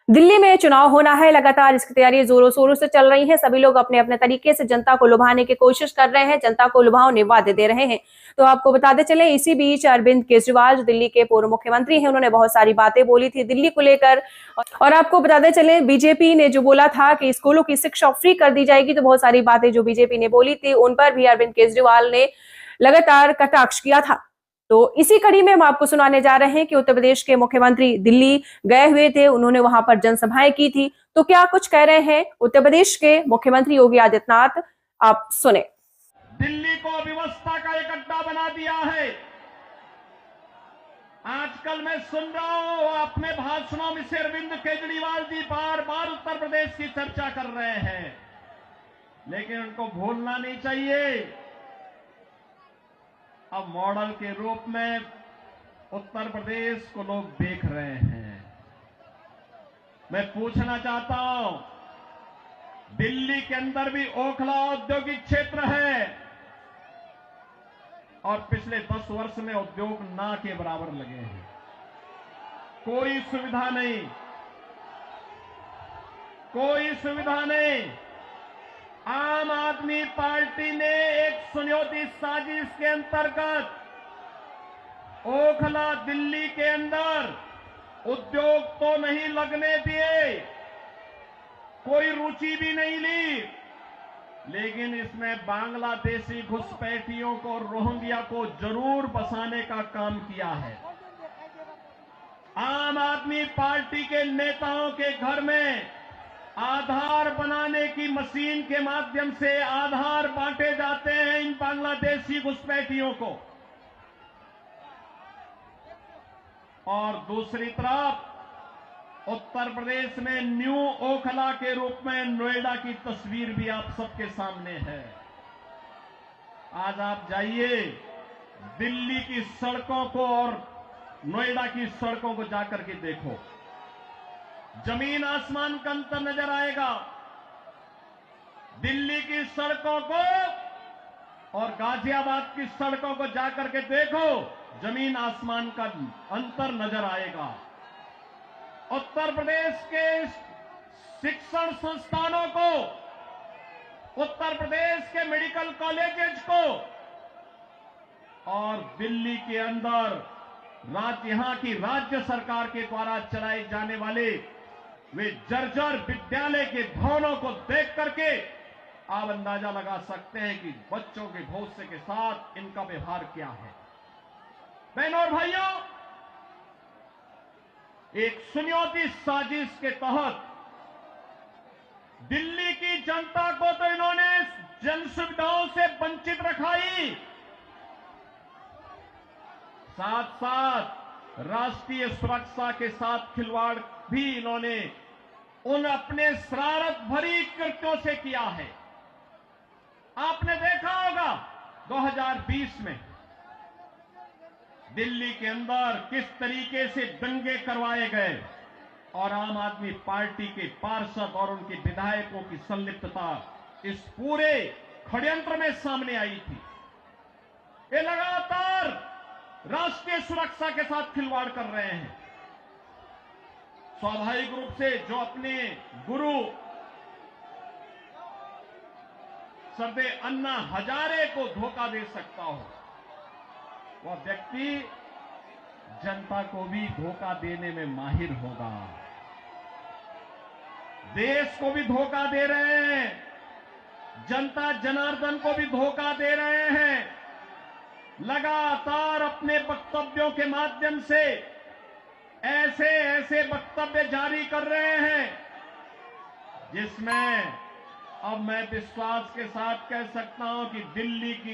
दिल्ली में चुनाव होना है, लगातार इसकी तैयारी जोरों शोरों से चल रही है। सभी लोग अपने अपने तरीके से जनता को लुभाने की कोशिश कर रहे हैं, जनता को लुभावने वादे दे रहे हैं। तो आपको बताते चले, इसी बीच अरविंद केजरीवाल जो दिल्ली के पूर्व मुख्यमंत्री हैं, उन्होंने बहुत सारी बातें बोली थी दिल्ली को लेकर। और आपको बताते चले, बीजेपी ने जो बोला था कि स्कूलों की शिक्षा फ्री कर दी जाएगी, तो बहुत सारी बातें जो बीजेपी ने बोली थी उन पर भी अरविंद केजरीवाल ने लगातार कटाक्ष किया था। तो इसी कड़ी में हम आपको सुनाने जा रहे हैं कि उत्तर प्रदेश के मुख्यमंत्री दिल्ली गए हुए थे, उन्होंने वहां पर जनसभाएं की थी। तो क्या कुछ कह रहे हैं उत्तर प्रदेश के मुख्यमंत्री योगी आदित्यनाथ, आप सुने। दिल्ली को अव्यवस्था का एक अड्डा बना दिया है। आजकल मैं सुन रहा हूं अपने भाषणों में से अरविंद केजरीवाल जी बार बार उत्तर प्रदेश की चर्चा कर रहे हैं, लेकिन उनको भूलना नहीं चाहिए, अब मॉडल के रूप में उत्तर प्रदेश को लोग देख रहे हैं। मैं पूछना चाहता हूं, दिल्ली के अंदर भी ओखला औद्योगिक क्षेत्र है और पिछले 10 वर्ष में उद्योग ना के बराबर लगे हैं। कोई सुविधा नहीं, कोई सुविधा नहीं। आम आदमी पार्टी ने एक सुनियोजित साजिश के अंतर्गत ओखला दिल्ली के अंदर उद्योग तो नहीं लगने दिए, कोई रुचि भी नहीं ली, लेकिन इसमें बांग्लादेशी घुसपैठियों को, रोहिंग्या को जरूर बसाने का काम किया है। आम आदमी पार्टी के नेताओं के घर में आधार बनाने की मशीन के माध्यम से आधार बांटे जाते हैं इन बांग्लादेशी घुसपैठियों को, और दूसरी तरफ उत्तर प्रदेश में न्यू ओखला के रूप में नोएडा की तस्वीर भी आप सबके सामने है। आज आप जाइए दिल्ली की सड़कों को और नोएडा की सड़कों को जाकर के देखो, जमीन आसमान का अंतर नजर आएगा। दिल्ली की सड़कों को और गाजियाबाद की सड़कों को जाकर के देखो, जमीन आसमान का अंतर नजर आएगा। उत्तर प्रदेश के शिक्षण संस्थानों को, उत्तर प्रदेश के मेडिकल कॉलेजेस को और दिल्ली के अंदर यहां की राज्य सरकार के द्वारा चलाए जाने वाले वे जर्जर विद्यालय के भवनों को देख करके आप अंदाजा लगा सकते हैं कि बच्चों के भविष्य के साथ इनका व्यवहार क्या है। बहनों और भाइयों, एक सुनियोजित साजिश के तहत दिल्ली की जनता को तो इन्होंने जन सुविधाओं से वंचित रखाई, साथ साथ राष्ट्रीय सुरक्षा के साथ खिलवाड़ भी इन्होंने उन अपने शरारत भरी कृत्यों से किया है। आपने देखा होगा 2020 में दिल्ली के अंदर किस तरीके से दंगे करवाए गए और आम आदमी पार्टी के पार्षद और उनके विधायकों की संलिप्तता इस पूरे षड्यंत्र में सामने आई थी। ये लगातार राष्ट्रीय सुरक्षा के साथ खिलवाड़ कर रहे हैं। स्वाभाविक रूप से जो अपने गुरु सरदे अन्ना हजारे को धोखा दे सकता हो, वह व्यक्ति जनता को भी धोखा देने में माहिर होगा। देश को भी धोखा दे रहे हैं, जनता जनार्दन को भी धोखा दे रहे हैं। लगातार अपने वक्तव्यों के माध्यम से ऐसे ऐसे वक्तव्य जारी कर रहे हैं जिसमें अब मैं विश्वास के साथ कह सकता हूं कि दिल्ली की